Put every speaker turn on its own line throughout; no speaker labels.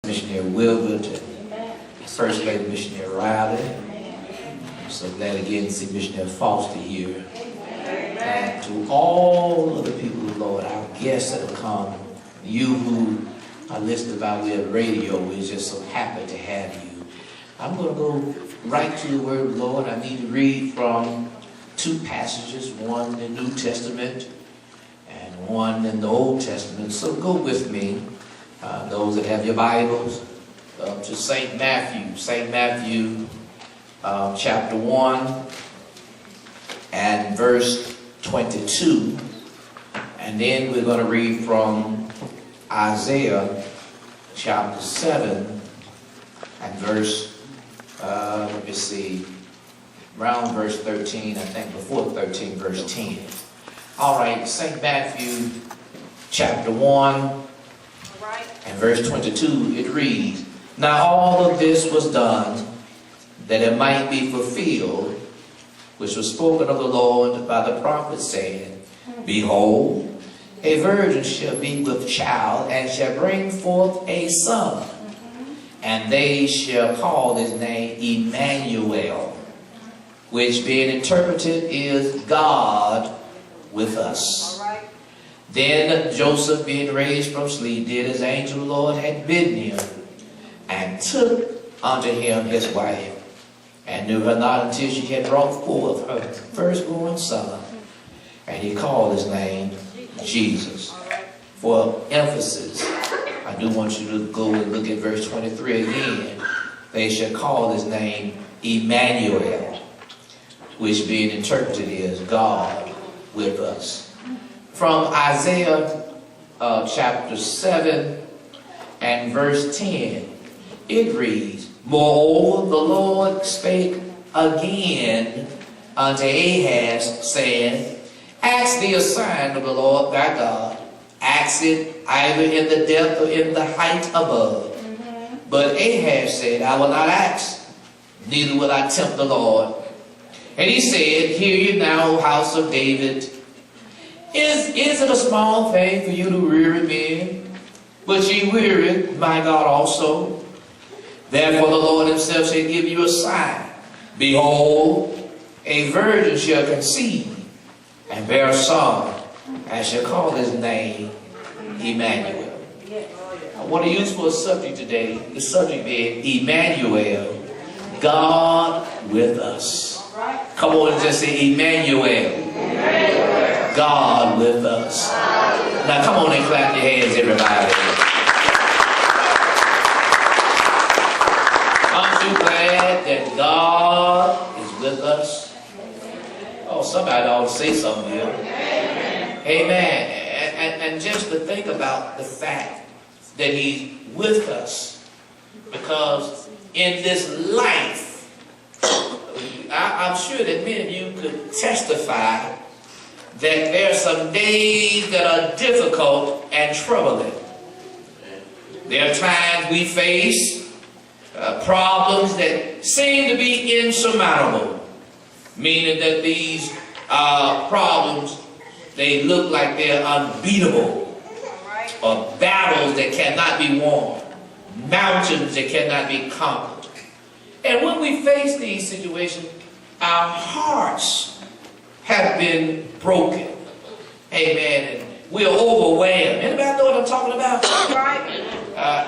Missionary Wilbert and First Lady Missionary Riley. I'm so glad again to see Missionary Foster here. And to all of the people of the Lord, our guests that have come, you who are listening by way of radio, we're just so happy to have you. I'm going to go right to the Word of the Lord. I need to read from two passages, one in the New Testament and one in the Old Testament. So go with me, those that have your Bibles, to St. Matthew chapter 1 and verse 22. And then we're going to read from Isaiah chapter 7 and verse, around verse 13, I think before 13, verse 10. All right, St. Matthew chapter 1 and verse 22, it reads, "Now all of this was done, that it might be fulfilled, which was spoken of the Lord by the prophet, saying, Behold, a virgin shall be with child, and shall bring forth a son, and they shall call his name Emmanuel, which being interpreted is God with us. Then Joseph, being raised from sleep, did as angel of the Lord had bidden him, and took unto him his wife, and knew her not until she had brought forth her firstborn son, and he called his name Jesus." For emphasis, I do want you to go and look at verse 23 again. "They shall call his name Emmanuel, which being interpreted is God with us." From Isaiah chapter 7 and verse 10, it reads, "Moreover, the Lord spake again unto Ahaz, saying, Ask thee a sign of the Lord thy God. Ask it either in the depth or in the height above. But Ahaz said, I will not ask, neither will I tempt the Lord. And he said, Hear ye now, O house of David. Is it a small thing for you to weary me? But ye wearied my God also. Therefore the Lord himself shall give you a sign. Behold, a virgin shall conceive, and bear a son, and shall call his name Emmanuel." I want to use for a subject today, the subject being Emmanuel, God with us. Come on and just say Emmanuel, God with us. Now come on and clap your hands, everybody. Aren't you glad that God is with us? Oh, somebody ought to say something here. Amen. And just to think about the fact that he's with us, because in this life, I'm sure that many of you could testify that there are some days that are difficult and troubling. There are times we face problems that seem to be insurmountable. Meaning that these problems, they look like they're unbeatable, or battles that cannot be won, mountains that cannot be conquered. And when we face these situations, our hearts have been broken. Amen. And we're overwhelmed. Anybody know what I'm talking about?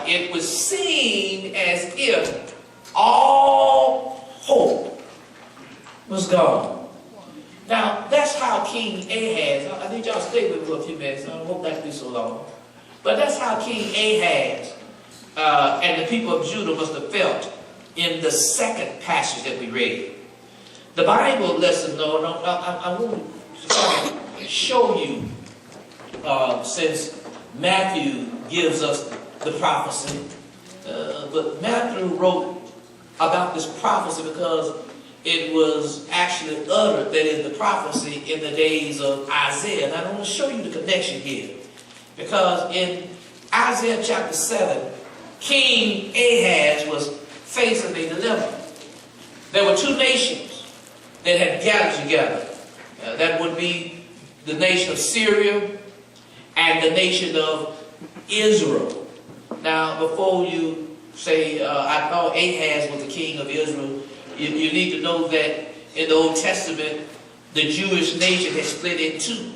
It was seen as if all hope was gone. Now, that's how King Ahaz, I need y'all to stay with me for a few minutes. I hope that be so long. But that's how King Ahaz and the people of Judah must have felt in the second passage that we read. The Bible lets us know, I want to show you, since Matthew gives us the prophecy, but Matthew wrote about this prophecy because it was actually uttered, that is the prophecy, in the days of Isaiah. And I want to show you the connection here. Because in Isaiah chapter 7, King Ahaz was facing a dilemma. There were two nations that had gathered together. That would be the nation of Syria and the nation of Israel. Now, before you say, I thought Ahaz was the king of Israel. You need to know that in the Old Testament, the Jewish nation has split in two.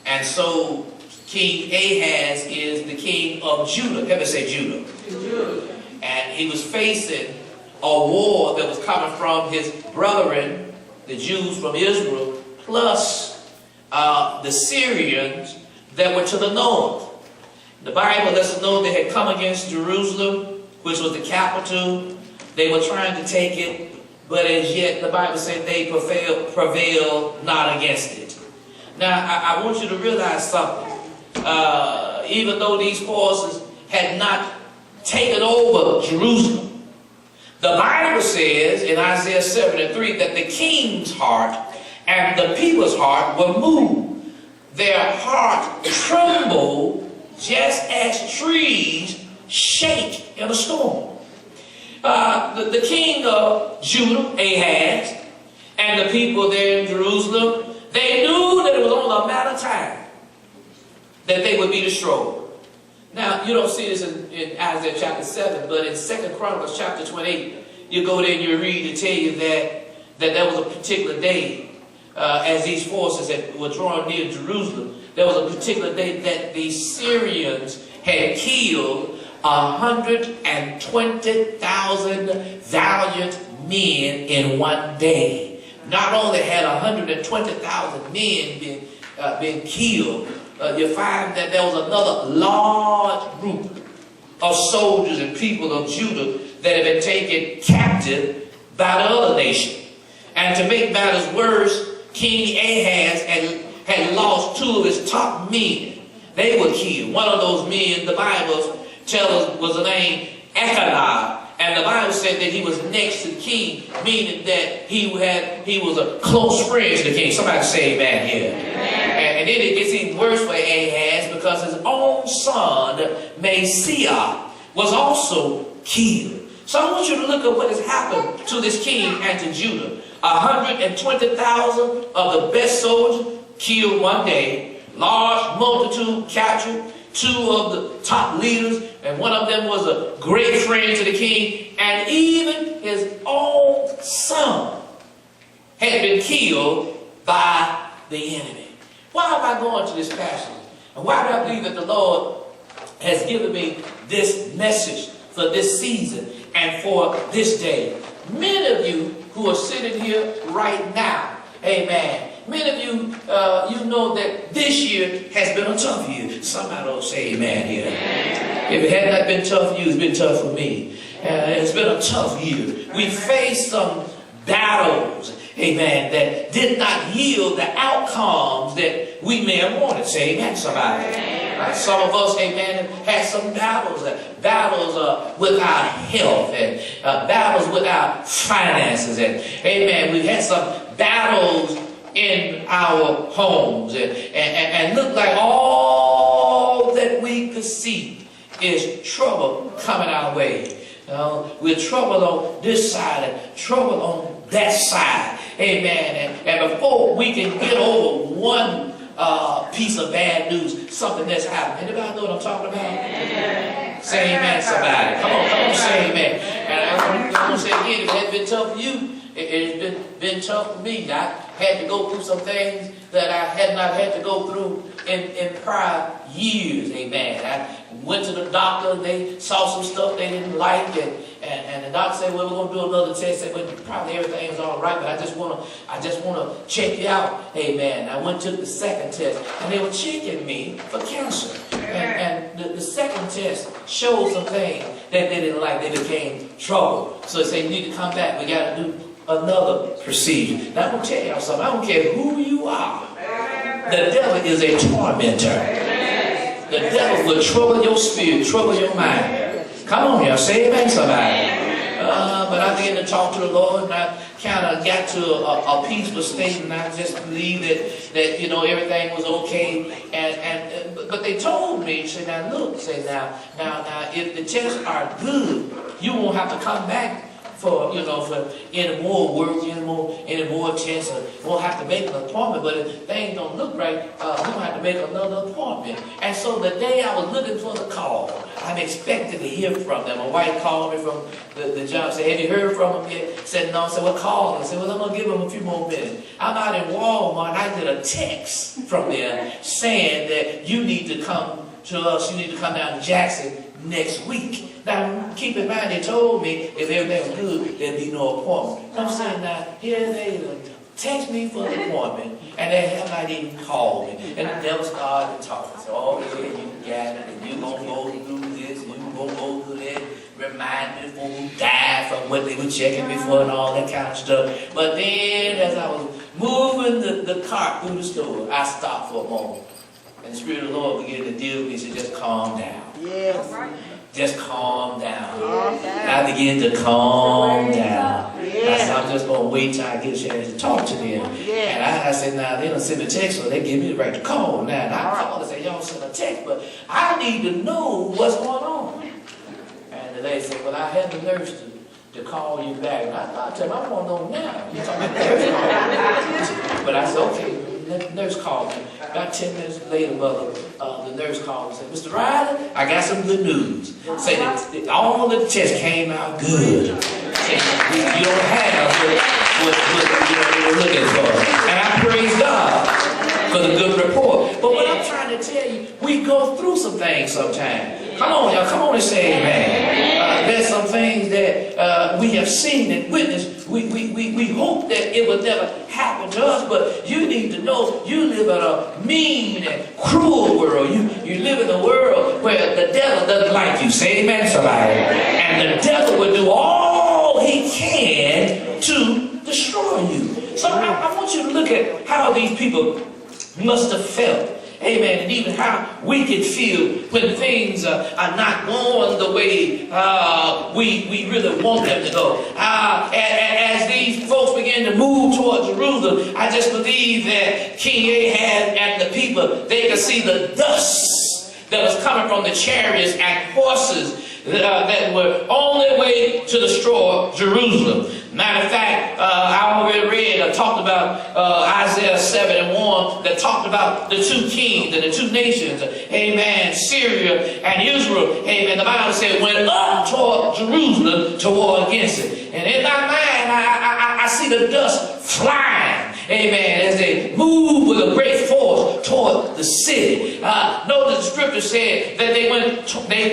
And so King Ahaz is the king of Judah. Everybody say Judah. Judah. And he was facing a war that was coming from his brethren, the Jews from Israel, plus the Syrians that were to the north. The Bible lets us know they had come against Jerusalem, which was the capital. They were trying to take it, but as yet the Bible said they prevailed not against it. Now, I want you to realize something. Even though these forces had not taken over Jerusalem, the Bible says in Isaiah 7:3 that the king's heart and the people's heart were moved. Their heart trembled just as trees shake in a storm. The king of Judah, Ahaz, and the people there in Jerusalem, they knew that it was only a matter of time that they would be destroyed. Now, you don't see this in Isaiah chapter 7, but in 2 Chronicles chapter 28, you go there and you read to tell you that there was a particular day, as these forces that were drawing near Jerusalem, there was a particular day that the Syrians had killed 120,000 valiant men in one day. Not only had 120,000 men been killed, you find that there was another large group of soldiers and people of Judah that had been taken captive by the other nation. And to make matters worse, King Ahaz had lost two of his top men. They were killed. One of those men, the Bible tells us, was named Echanah. And the Bible said that he was next to the king, meaning that he was a close friend to the king. Somebody say amen here. And then it gets even worse for Ahaz because his own son, Messiah, was also killed. So I want you to look at what has happened to this king and to Judah. 120,000 of the best soldiers killed one day. Large multitude captured. Two of the top leaders, and one of them was a great friend to the king, and even his own son had been killed by the enemy. Why am I going to this passage? And why do I believe that the Lord has given me this message for this season and for this day? Many of you who are sitting here right now, amen, many of you, you know that this year has been a tough year. Somebody will say amen here. Amen. If it had not been tough for you, it's been tough for me. It's been a tough year. We faced some battles, amen, that did not yield the outcomes that we may have wanted. Say amen, somebody. Amen. Some of us, amen, had some battles with our health and battles with our finances. And amen, we've had some battles in our homes, and look like all that we could see is trouble coming our way. We're trouble on this side and trouble on that side. Amen. And before we can get over one piece of bad news, something that's happened. Anybody know what I'm talking about? Amen. Say amen, somebody. Come on, say amen. And I'm going to say again, if it has been tough for you, it's been tough for me. I had to go through some things that I had not had to go through in prior years. Amen. I went to the doctor and they saw some stuff they didn't like, and the doctor said, well, we're going to do another test. I said, well, probably everything's all right, but I just want to check you out. Amen. I went to the second test, and they were checking me for cancer. And the second test showed some things that they didn't like. They became trouble. So they said, you need to come back. We got to do another procedure. Now I'm going to tell y'all something. I don't care who you are. The devil is a tormentor. The devil will trouble your spirit, trouble your mind. Come on, y'all. Say amen, somebody. But I began to talk to the Lord, and I kind of got to a peaceful state, and I just believed that you know, everything was okay. But they told me, say, now look, say now if the tests are good, you won't have to come back for any more work, any more tests, or won't have to make an appointment. But if things don't look right, we don't have to make another appointment. And so the day I was looking for the call, I'm expecting to hear from them. My wife called me from the job, said, have you heard from them yet? Said, no. I said, well, call them. I said, well, I'm going to give them a few more minutes. I'm out in Walmart, and I get a text from them saying that you need to come to us, you need to come down to Jackson next week. Now, keep in mind, they told me if everything was good, there'd be no appointment. I'm saying, now, here they text me for an appointment, and they have not even called me. And the devil started talking. So, oh, yeah, you got it, and you're going to go through this, and you're going to go through that. Remind me before we died from what they were checking before and all that kind of stuff. But then, as I was moving the cart through the store, I stopped for a moment. And the Spirit of the Lord began to deal with me. He said, just calm down. Yes. Just calm down. I began to calm down. I said, I'm just going to wait till I get a chance to talk to them. And I said, now, they don't send a text, so they give me the right to call. Now, and I called and said, y'all send a text, but I need to know what's going on. And the lady said, well, I had the nurse to call you back. And I thought to him, I want to know now. You're talking about the nurse call. But I said, okay. The nurse called me. About 10 minutes later, mother, the nurse called me and said, Mr. Ryder, I got some good news. Say that all the tests came out good. Say you don't have what you're looking for. And I praise God for the good report. But what I'm trying to tell you, we go through some things sometimes. Come on, y'all. Come on and say amen. There's some things that we have seen and witnessed. We hope that it will never happen to us, but you need to know you live in a mean and cruel world. You live in a world where the devil doesn't like you. Say amen, somebody. And the devil will do all he can to destroy you. So I want you to look at how these people must have felt. Amen. And even how we can feel when things are not going the way we really want them to go. As these folks begin to move toward Jerusalem, I just believe that King Ahab and the people, they could see the dust that was coming from the chariots and horses that were on their way to destroy Jerusalem. Matter of fact, I already read, I talked about Isaiah 7:1 that talked about the two kings and the two nations, amen, Syria and Israel, amen. The Bible said went up toward Jerusalem to war against it. And in my mind, I see the dust flying, amen, as they move with a great force toward the city. Notice the scripture said that they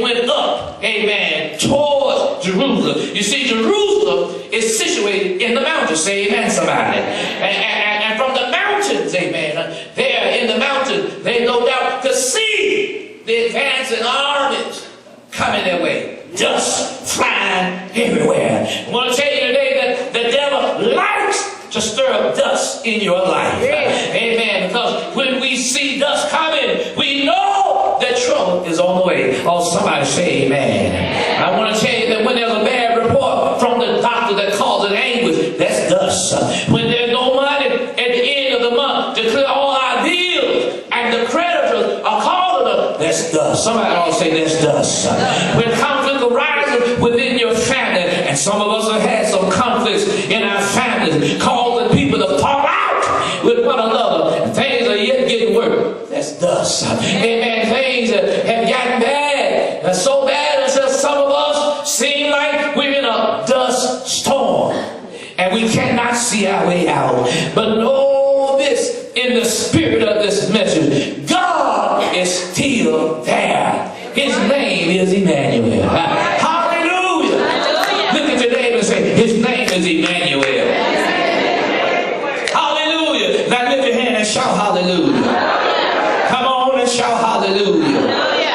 went up, amen, towards Jerusalem. You see, Jerusalem is situated in the mountains. Say amen, somebody. And from the mountains, amen, there in the mountains, they no doubt could see the advancing armies coming their way. Dust flying everywhere. I want to tell you today that the devil likes to stir up dust in your life. Amen. Because when we see dust coming, we know that trouble is on the way. Oh, somebody say amen. I want to tell you that when there's a bad report from the doctor that causes anguish, that's dust. When there's no money at the end of the month to clear all our bills and the creditors are calling us, that's dust. Somebody ought to say that's dust. When conflict arises within your family, and some of us have had some conflicts in our families, causing people to fall out with one another, and things are yet getting worse. That's dust. Amen. Things have gotten bad, so bad until some of us seem like we're in a dust storm, and we cannot see our way out. But know this, in the spirit of this message, God is still there. His name is Emmanuel. Hallelujah. Look at your neighbor and say, his name is Emmanuel. Hallelujah. Now lift your hand and shout hallelujah. Come on and shout hallelujah.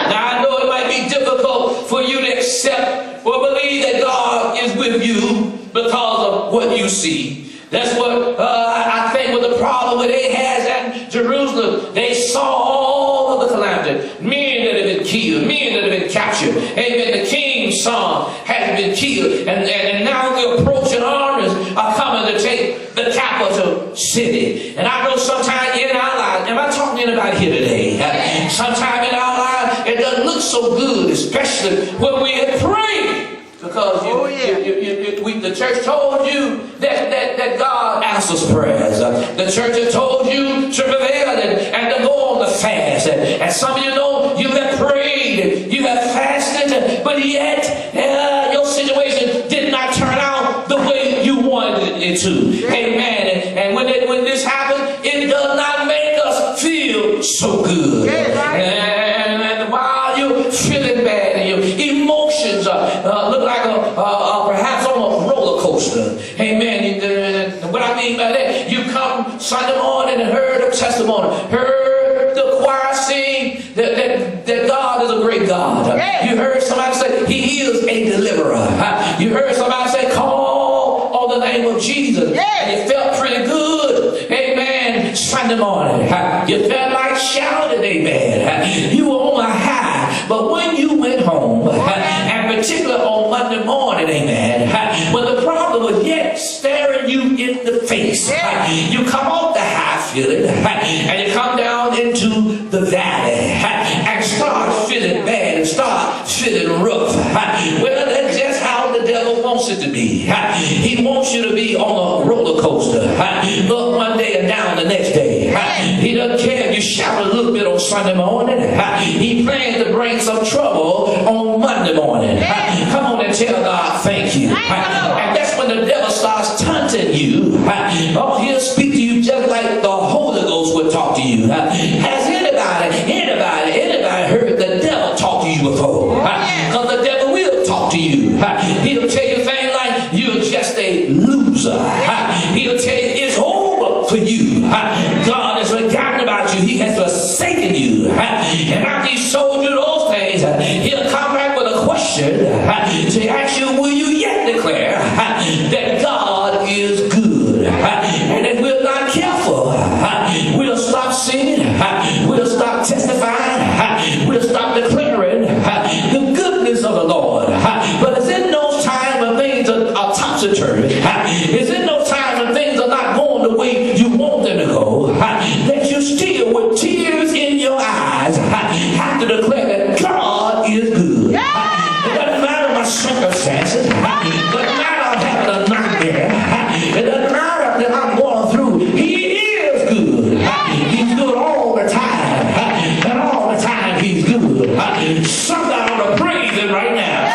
Now I know it might be difficult for you to accept or believe that God is with you because of what you see. That's what I think was the problem with Ahaz and Jerusalem. They saw all of the calamity. Men that have been killed, men that have been captured. Amen. The king's son has been killed. And now the approaching armies are coming to take the capital city. And I know sometimes in our lives, am I talking to anybody here today? Sometimes in our lives, it doesn't look so good, especially when we have prayed. Because the church told you that God answers prayers. The church has told you to prevail and to go on the fast. And some of you know you have prayed, you have fasted, 72. Amen. And when this happens, it does not make us feel so good. And while you're feeling bad and your emotions look like perhaps on a roller coaster. Amen. And what I mean by that, you come Sunday morning and heard a testimony, heard the choir sing that God is a great God. You heard somebody say he is a deliverer. You heard somebody say call on the name of Jesus. And you felt pretty good. Amen. Sunday morning. You felt like shouting. Amen. You were on a high. But when you went home, and particularly on Monday morning, amen, when the problem was yet staring you in the face, you come off the high feeling, and you come down into the valley, and start feeling bad, and start feeling rough. Well, that's just how the devil wants it to be. He wants you to be on a roller coaster, up one day and down the next day. He doesn't care if you shout a little bit on Sunday morning. He plans to bring some trouble on Monday morning. Come on and tell God thank you. And that's when the devil starts taunting you. Oh, he'll speak to you just like the Holy Ghost would talk to you. Has anybody heard the devil talk to you before? Because the devil will talk to you. He'll tell you things like you're just a loser. He'll tell you it's over for you. God has forgotten about you. He has forsaken you. And after he told you those things, he'll come back with a question to ask you, will you yet declare that God is good? And if we're not careful, we'll stop singing, we'll stop testifying, we'll stop declaring the goodness of the Lord. But it's in those times when things are topsy-turvy, it's in those times when things are not going the way you want them to go, that you still, with tears in your eyes, have to declare that God is good. It doesn't matter my circumstances. It doesn't matter I'm having a nightmare. It doesn't matter that I'm going through. He is good. He's good all the time. And all the time he's good. Somebody ought to praise him right now.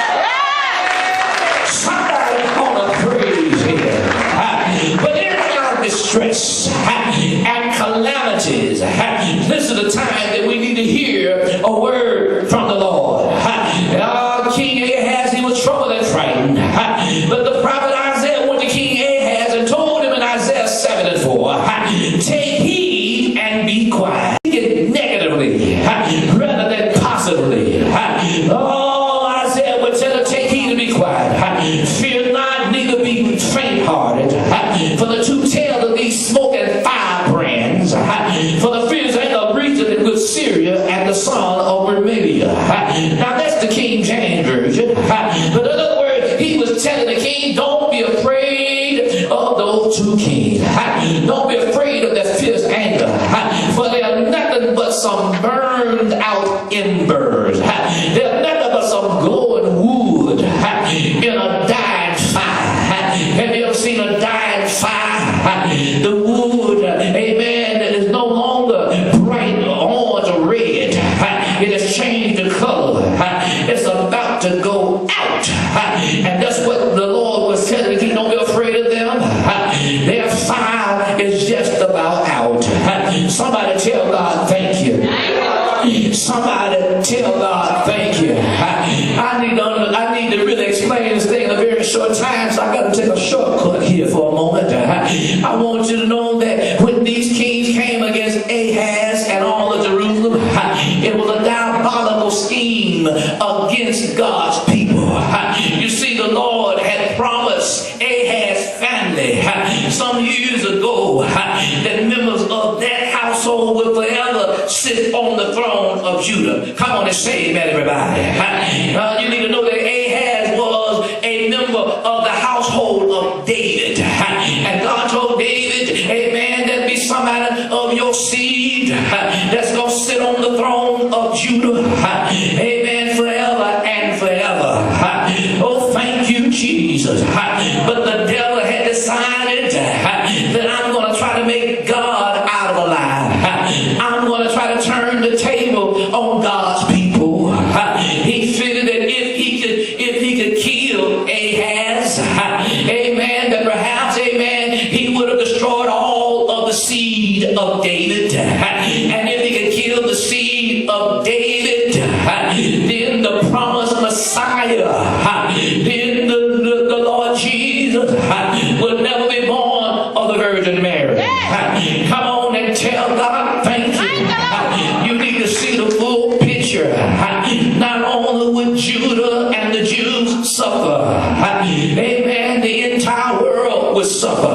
Somebody ought to praise him. But in our distress and calamities, this is the time that we need to hear a word from the Lord. King Ahaz, he was troubled and frightened. But the prophet Isaiah went to King Ahaz and told him in Isaiah 7:4, take heed and be quiet. Speak it negatively rather than positively. Oh, Isaiah would tell him, take heed and be quiet. Fear not, neither be faint-hearted. For the two tails of these smoke and fire brands. For the fears ain't of reason with Syria and the son of Remediah. Now that's the King James Version. But in other words, he was telling the king, don't be afraid of those two kings. Don't be afraid of their fierce anger. For they are nothing but some burned out embers. They're nothing but some glowing wood in a dying fire. Have you ever seen a dying fire? The wood, amen, is no longer bright orange or red. It has changed the color. It's about to go out. And that's what the Lord was telling you. Don't be afraid of them. Their fire is just about out. Somebody tell God thank you. Somebody tell God thank you. I need to really explain this thing in a very short time, so I got to take a shortcut here for a moment. I want you to know that when these kings came against Ahaz and all of Jerusalem, it was a diabolical scheme against God's people. You see, the Lord had promised Ahaz's family some years ago that members of that household would forever sit on the throne of Judah. Come on and say amen, everybody. You need to know that Ahaz was a member of the household of David. And God told David, amen, there'll be somebody of your seed that's going to sit on the throne of Judah. Amen, forever and forever. Oh, thank you, Jesus. But the devil had decided that I'm going to try to make God out of a lie. I'm going to try to turn the table on God's people. He figured that if he could kill Ahaz, amen, that perhaps, amen, would suffer.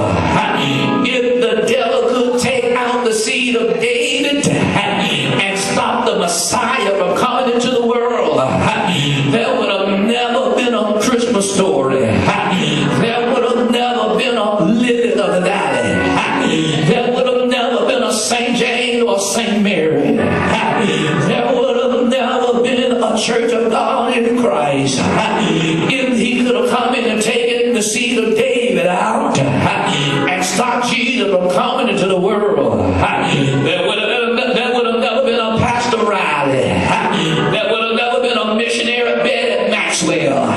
If the devil could take out the seed of David and stop the Messiah from coming into the world, there would have never been a Christmas story. There would have never been a Lily of the Valley. There would have never been a St. James or St. Mary. There would have never been a Church of God in Christ. If he could have come in and taken the seed of David out and stopped Jesus from coming into the world, there would have never been a Pastor Riley. There would have never been a missionary Betty Maxwell.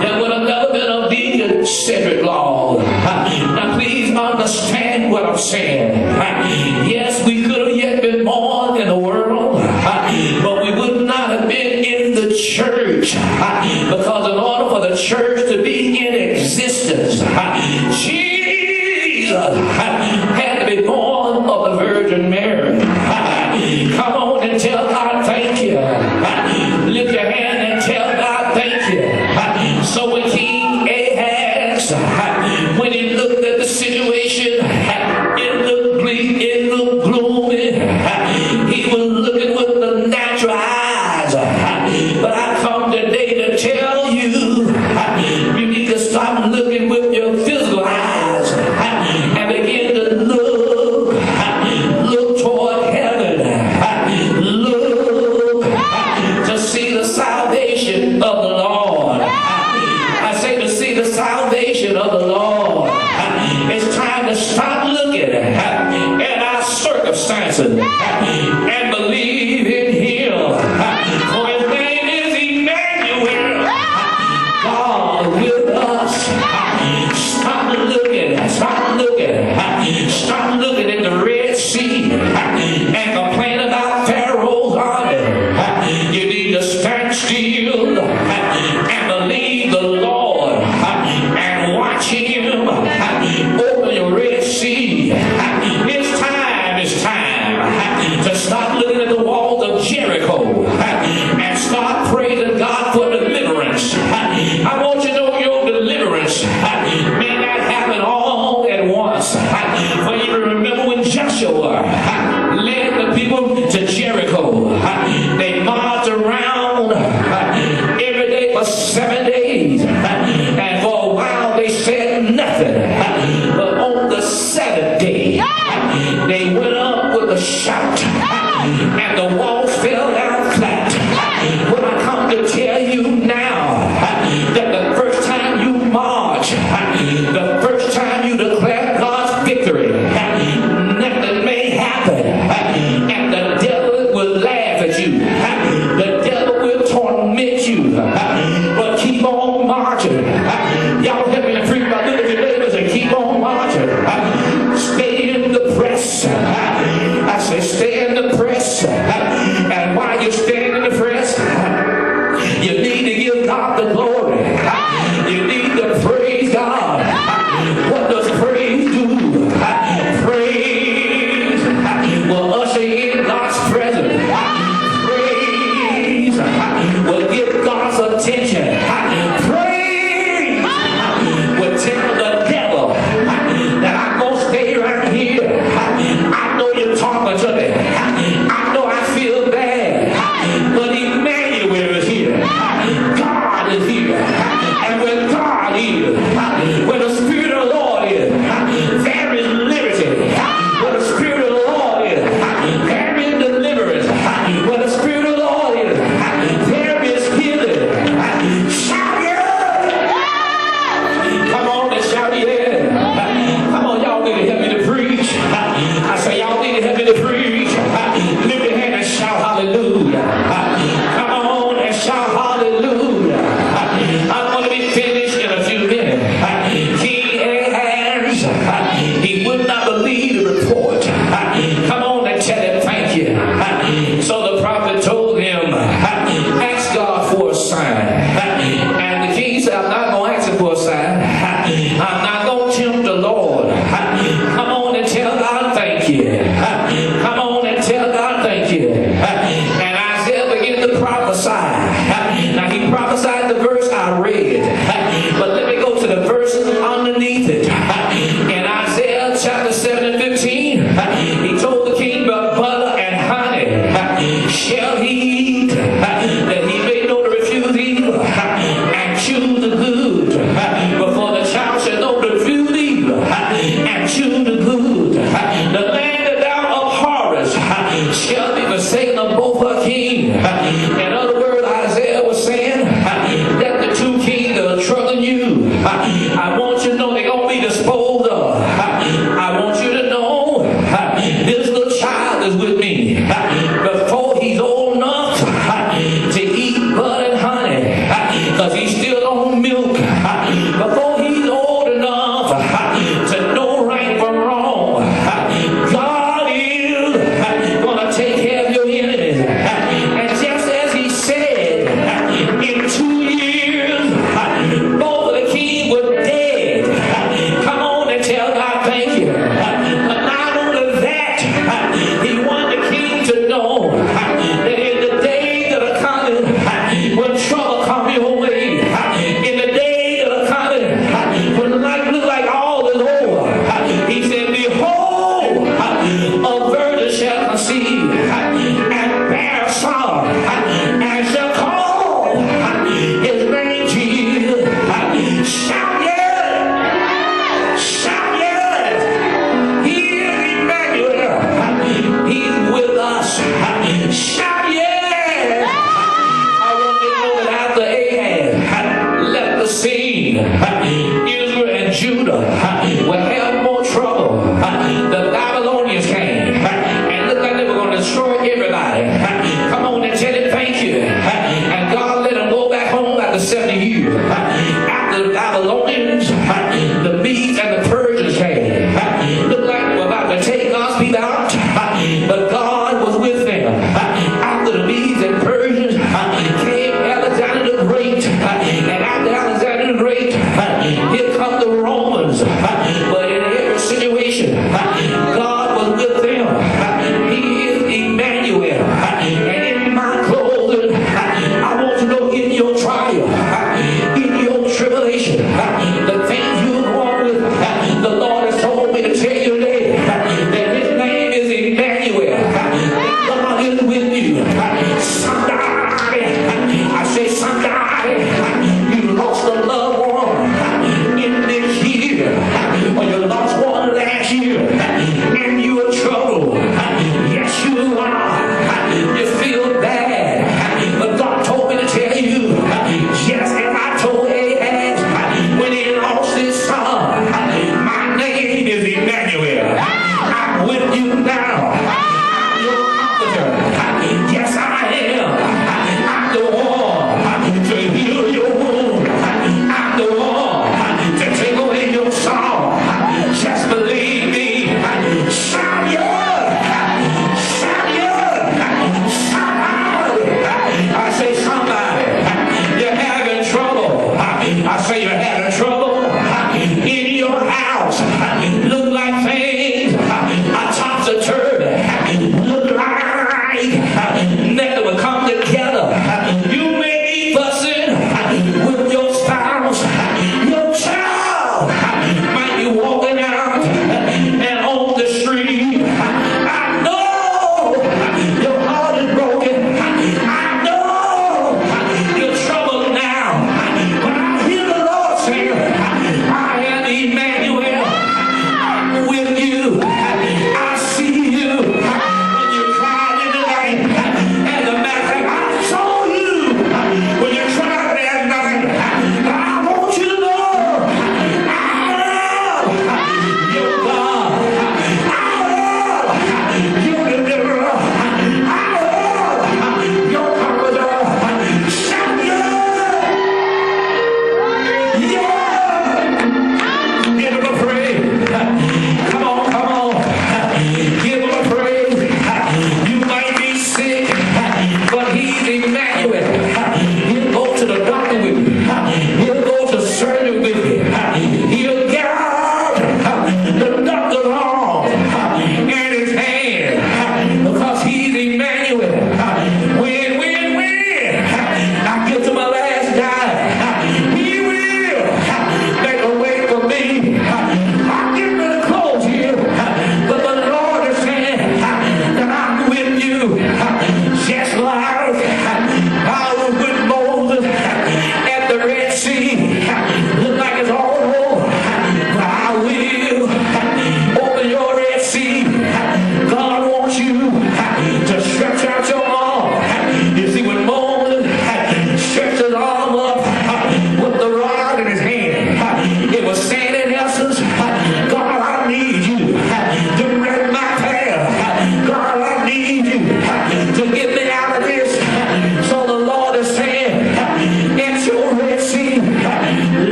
There would have never been a deacon Cedric Law. Now please understand what I'm saying. Yes, we could have yet been born in the world, but we would not have been in the church, because in order for the church to be in existence, Jesus had to be born of the Virgin Mary. Come on and tell God thank you. Lift your hand and tell God thank you. So when King Ahaz, when he looked at the situation, it looked bleak, it looked gloomy. He was looking with the natural eyes. But I come today to tell you, you need to stop looking with your physical eyes and begin to look toward heaven. Look to see the salvation of the Lord. I say to see the salvation of the Lord. It's time to stop looking at our circumstances and believe in Him. For His name is Emmanuel, God with us. Stop looking at the Red Sea and complain about Pharaoh's army. You need to stand still and believe the Lord and watch Him open your Red Sea. It's time to stop looking at the walls of Jericho and start praising God for deliverance. I want you to know your deliverance may not happen all at once. For you to remember when Joshua led the people to Jericho, they marched around every day for 7 days, and for a while they said nothing. But on the 7th day, they went up with a shout, and the walls fell down flat. When I come to tell you now that the first time you march, the first time you declare God's victory, nothing may happen, and the devil will laugh at you. The devil will torment you, but keep on marching. Y'all help me to preach about little your neighbors and keep on marching. Stay in the press. I say stay in the press. And while you're staying in the press, you need to give God the glory. You need to praise God. I want you to know they're going to be disposed of. I want you to know this little child is with me before he's old enough to eat butter and honey, because he's still on milk. Before he's old enough to know right from wrong, God is going to take care of your enemies. And just as he said, in 2 years, both of the king were dead. Come on and tell God thank you. But not only that, he wanted the king to know that in the days that are coming, when trouble comes your way, in the days that are coming, when life looks like all is over, he said, behold, a virgin shall conceive and bear a son, and shall call his name Jesus. Shout yes! Shout yes! He is Emmanuel. He's with us. Shout yes! I want you to know that after Ahab had left the scene, Israel and Judah will have more trouble. The Babylonians came and looked like they were going to destroy everybody. Come on and tell him thank you. And God let them go back home after 70 years. After the Babylonians, the Medes and the Persians came. Looked like they were about to take God's people out, but God was with them. After the Medes and Persians came Alexander the Great, and after Alexander the Great, here come the Romans. But in every situation, God was with them. He is Emmanuel. And in my closing, I want to know, in your trial, in your tribulation, the things you're going with, the Lord has told me to tell you today that his name is Emmanuel. God is with you. Somebody, I say somebody, you lost a loved one in this year, or you lost one last year, and you are troubled. Yes, you are. You feel bad, but God told me to tell you, just as I told Ahab when he lost his son, my name is Emmanuel. I'm with you now. I'm your comforter. Yes, I am. I'm the one to heal your wound. I'm the one to take away your sorrow. Just believe me. Shout yeah! Shout yeah! Shout out! I say somebody, you're having trouble. I say you're having trouble in your house. Look like things are topsy-turvy. Look like nothing will come together. You may be fussing with your spouse. Your child might be walking out and on the street. I know your heart is broken. I know you're troubled now. But I hear the Lord say, I am Emmanuel. I'm with you. I see you when you cried in the night. As a matter of fact, I saw you when you cried that night. I want you to know I am your God. I am your deliverer. I am your comforter. Shout yeah! Yeah! In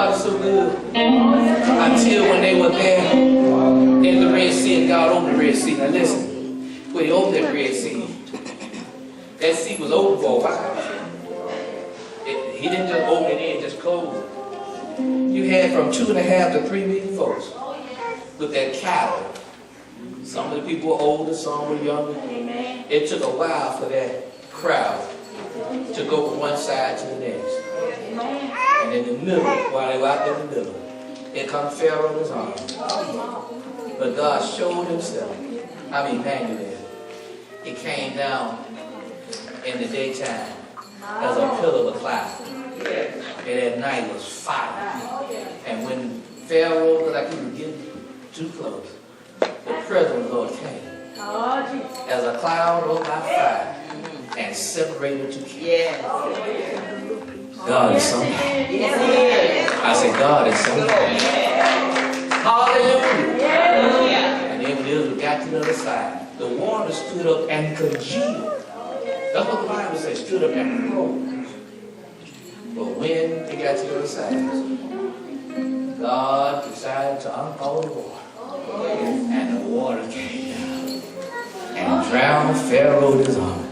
God is so good. Until when they were there in the Red Sea, and God opened the Red Sea. Now listen, when he opened that Red Sea, that sea was open for a while. He didn't just open it in, just close it. You had from 2.5 to 3 million folks with that cattle. Some of the people were older, some were younger. It took a while for that crowd to go from one side to the next. And in the middle, while they were out there in the middle, here comes Pharaoh in his army. But God showed himself. Emmanuel. He came down in the daytime as a pillar of cloud. And at night was fire. And when Pharaoh looked like he was getting too close, the presence of the Lord came as a cloud over by fire and separated two kingdoms. God is something. I say God is something. Hallelujah. And then when Israel got to the other side, the water stood up and congealed. That's what the Bible says, stood up and froze. But when they got to the other side, God decided to unthaw the water. And the water came down and drowned Pharaoh in his army.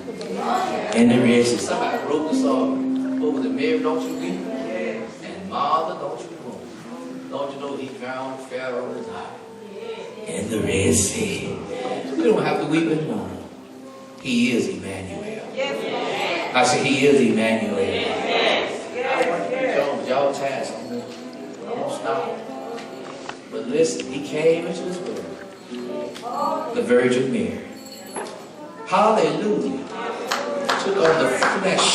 In the Red Sea. Somebody wrote the song. What was it? Mary, don't you weep? And Martha, don't you mourn? Don't you know he drowned Pharaoh in his army? In the Red Sea. We don't have to weep anymore. He is Emmanuel. I say he is Emmanuel. I want to preach on, but y'all tired, so I'm going to stop. But listen, he came into this world, the Virgin Mary. Hallelujah. Took on the flesh